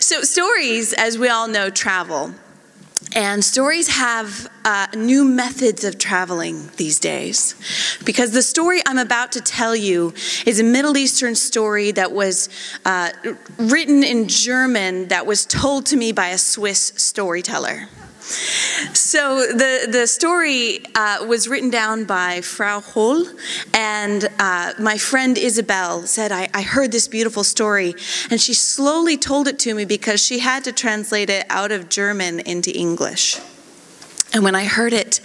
So stories, as we all know, travel. And stories have new methods of traveling these days. Because the story I'm about to tell you is a Middle Eastern story that was written in German that was told to me by a Swiss storyteller. So the story was written down by Frau Hohl, and my friend Isabel said, I heard this beautiful story, and she slowly told it to me because she had to translate it out of German into English. And when I heard it,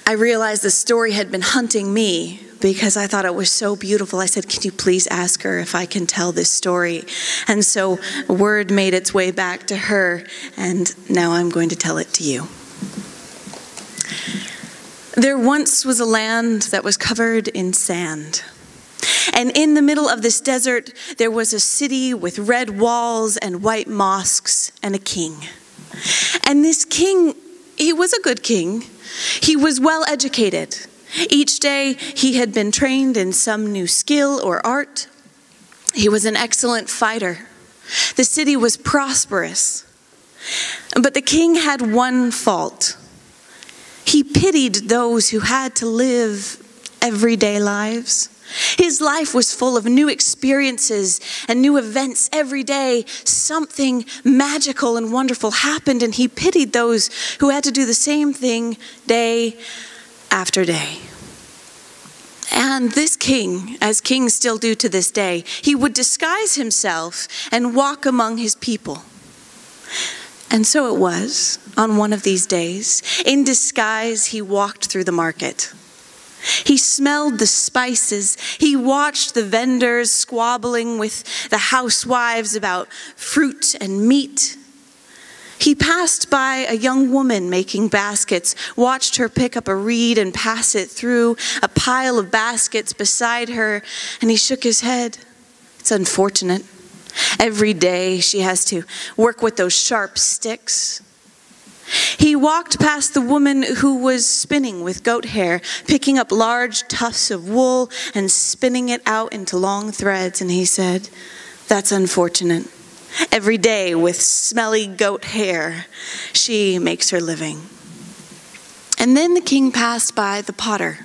I realized the story had been hunting me because I thought it was so beautiful. I said, can you please ask her if I can tell this story? And so word made its way back to her, and now I'm going to tell it to you. There once was a land that was covered in sand. And in the middle of this desert, there was a city with red walls and white mosques and a king. And this king, he was a good king. He was well educated. Each day, he had been trained in some new skill or art. He was an excellent fighter. The city was prosperous. But the king had one fault. He pitied those who had to live everyday lives. His life was full of new experiences and new events every day. Something magical and wonderful happened, and he pitied those who had to do the same thing day after day. And this king, as kings still do to this day, he would disguise himself and walk among his people. And so it was, on one of these days, in disguise, he walked through the market. He smelled the spices. He watched the vendors squabbling with the housewives about fruit and meat. He passed by a young woman making baskets, watched her pick up a reed and pass it through a pile of baskets beside her, and he shook his head. It's unfortunate. Every day she has to work with those sharp sticks. He walked past the woman who was spinning with goat hair, picking up large tufts of wool and spinning it out into long threads, and he said, that's unfortunate. Every day with smelly goat hair, she makes her living. And then the king passed by the potter,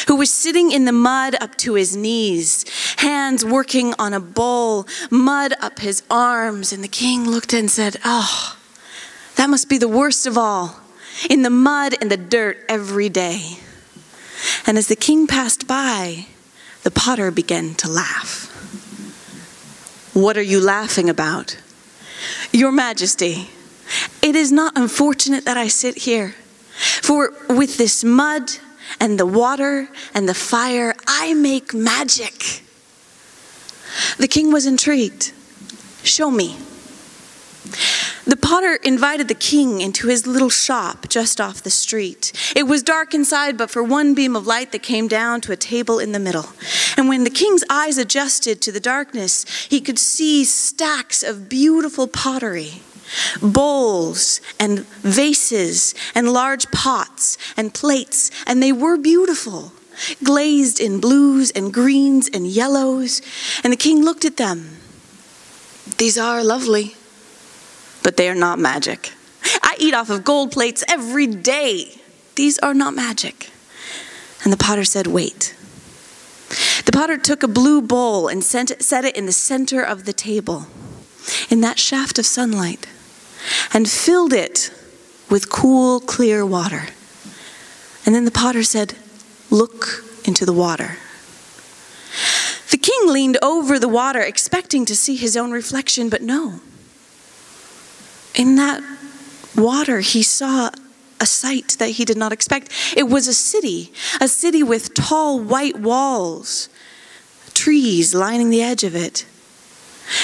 who was sitting in the mud up to his knees, hands working on a bowl, mud up his arms. And the king looked and said, oh, that must be the worst of all, in the mud and the dirt every day. And as the king passed by, the potter began to laugh. What are you laughing about? Your Majesty, it is not unfortunate that I sit here, for with this mud and the water and the fire, I make magic. The king was intrigued. Show me. The potter invited the king into his little shop just off the street. It was dark inside, but for one beam of light that came down to a table in the middle. And when the king's eyes adjusted to the darkness, he could see stacks of beautiful pottery, bowls and vases and large pots and plates, and they were beautiful, glazed in blues and greens and yellows. And the king looked at them. These are lovely, but they are not magic. I eat off of gold plates every day. These are not magic. And the potter said, wait. The potter took a blue bowl and set it in the center of the table, in that shaft of sunlight, and filled it with cool, clear water. And then the potter said, look into the water. The king leaned over the water, expecting to see his own reflection, but no. In that water, he saw a sight that he did not expect. It was a city with tall white walls, trees lining the edge of it.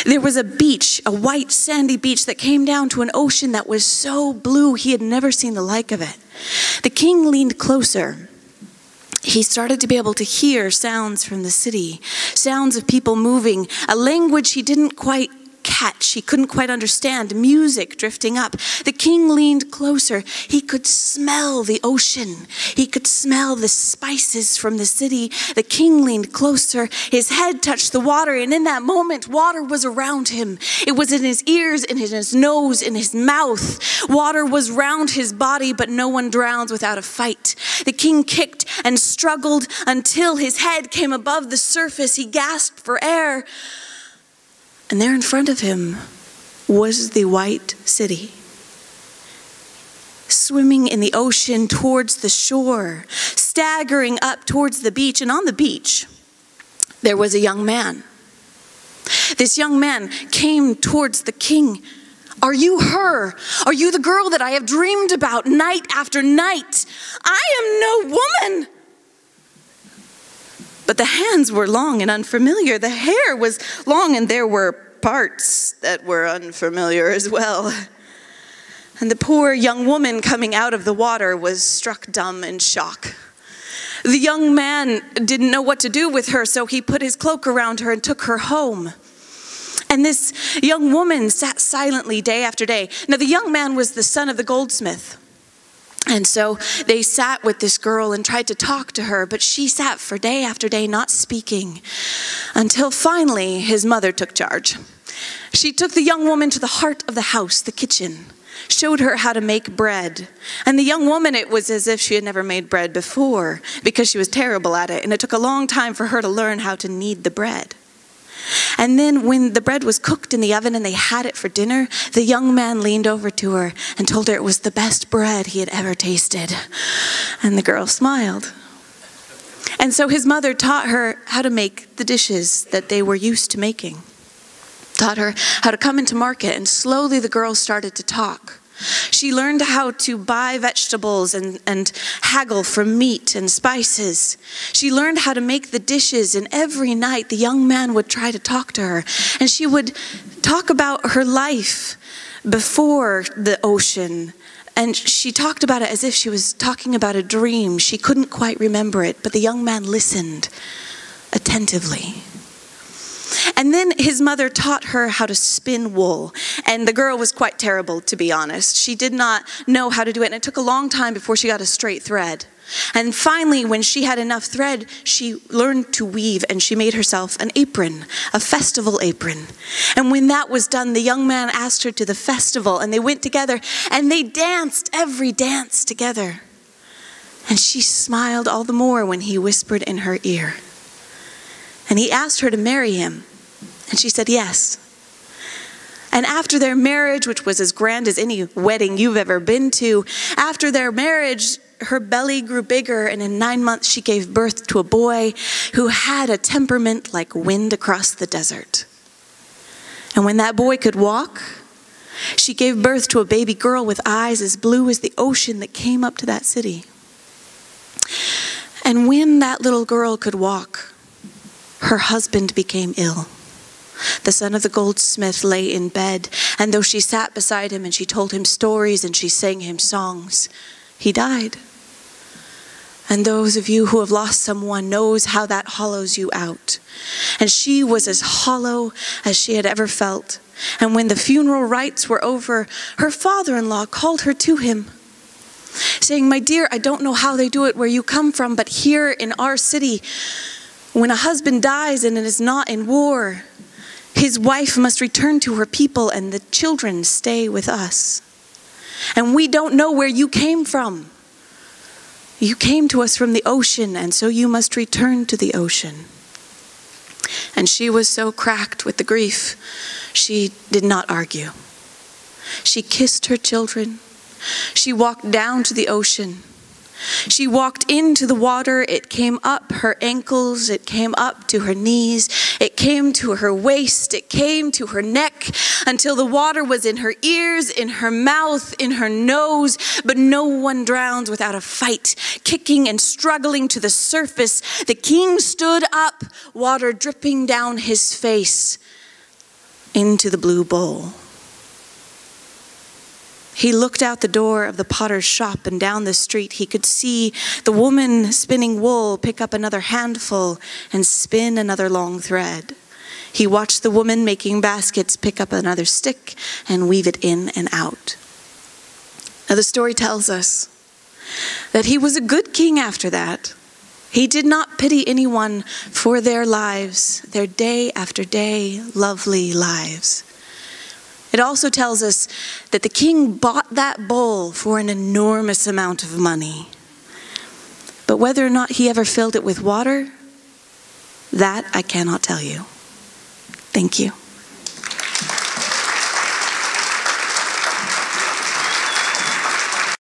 There was a beach, a white sandy beach that came down to an ocean that was so blue he had never seen the like of it. The king leaned closer. He started to be able to hear sounds from the city, sounds of people moving, a language he didn't quite catch catch. He couldn't quite understand. Music drifting up. The king leaned closer. He could smell the ocean. He could smell the spices from the city. The king leaned closer. His head touched the water, and in that moment, water was around him. It was in his ears, in his nose, in his mouth. Water was round his body, but no one drowns without a fight. The king kicked and struggled until his head came above the surface. He gasped for air. And there in front of him was the white city, swimming in the ocean towards the shore, staggering up towards the beach. And on the beach, there was a young man. This young man came towards the king. Are you her? Are you the girl that I have dreamed about night after night? I am no woman. But the hands were long and unfamiliar. The hair was long, and there were parts that were unfamiliar as well. And the poor young woman coming out of the water was struck dumb in shock. The young man didn't know what to do with her, so he put his cloak around her and took her home. And this young woman sat silently day after day. Now, the young man was the son of the goldsmith. And so they sat with this girl and tried to talk to her, but she sat for day after day not speaking, until finally his mother took charge. She took the young woman to the heart of the house, the kitchen, showed her how to make bread. And the young woman, it was as if she had never made bread before, because she was terrible at it, and it took a long time for her to learn how to knead the bread. And then when the bread was cooked in the oven and they had it for dinner, the young man leaned over to her and told her it was the best bread he had ever tasted. And the girl smiled. And so his mother taught her how to make the dishes that they were used to making. Taught her how to come into market, and slowly the girl started to talk. She learned how to buy vegetables and haggle for meat and spices. She learned how to make the dishes, and every night the young man would try to talk to her. And she would talk about her life before the ocean. And she talked about it as if she was talking about a dream. She couldn't quite remember it, but the young man listened attentively. And then his mother taught her how to spin wool. And the girl was quite terrible, to be honest. She did not know how to do it, and it took a long time before she got a straight thread. And finally, when she had enough thread, she learned to weave, and she made herself an apron, a festival apron. And when that was done, the young man asked her to the festival, and they went together, and they danced every dance together. And she smiled all the more when he whispered in her ear. And he asked her to marry him, and she said yes. And after their marriage, which was as grand as any wedding you've ever been to, after their marriage, her belly grew bigger, and in 9 months she gave birth to a boy who had a temperament like wind across the desert. And when that boy could walk, she gave birth to a baby girl with eyes as blue as the ocean that came up to that city. And when that little girl could walk, her husband became ill. The son of the goldsmith lay in bed, and though she sat beside him and she told him stories and she sang him songs, he died. And those of you who have lost someone knows how that hollows you out. And she was as hollow as she had ever felt. And when the funeral rites were over, her father-in-law called her to him, saying, "My dear, I don't know how they do it where you come from, but here in our city, when a husband dies and it is not in war, his wife must return to her people and the children stay with us. And we don't know where you came from. You came to us from the ocean, and so you must return to the ocean." And she was so cracked with the grief, she did not argue. She kissed her children. She walked down to the ocean. She walked into the water. It came up her ankles. It came up to her knees. It came to her waist. It came to her neck until the water was in her ears, in her mouth, in her nose. But no one drowns without a fight, kicking and struggling to the surface. The king stood up, water dripping down his face into the blue bowl. He looked out the door of the potter's shop, and down the street he could see the woman spinning wool pick up another handful and spin another long thread. He watched the woman making baskets pick up another stick and weave it in and out. Now the story tells us that he was a good king after that. He did not pity anyone for their lives, their day after day lovely lives. It also tells us that the king bought that bowl for an enormous amount of money. But whether or not he ever filled it with water, that I cannot tell you. Thank you.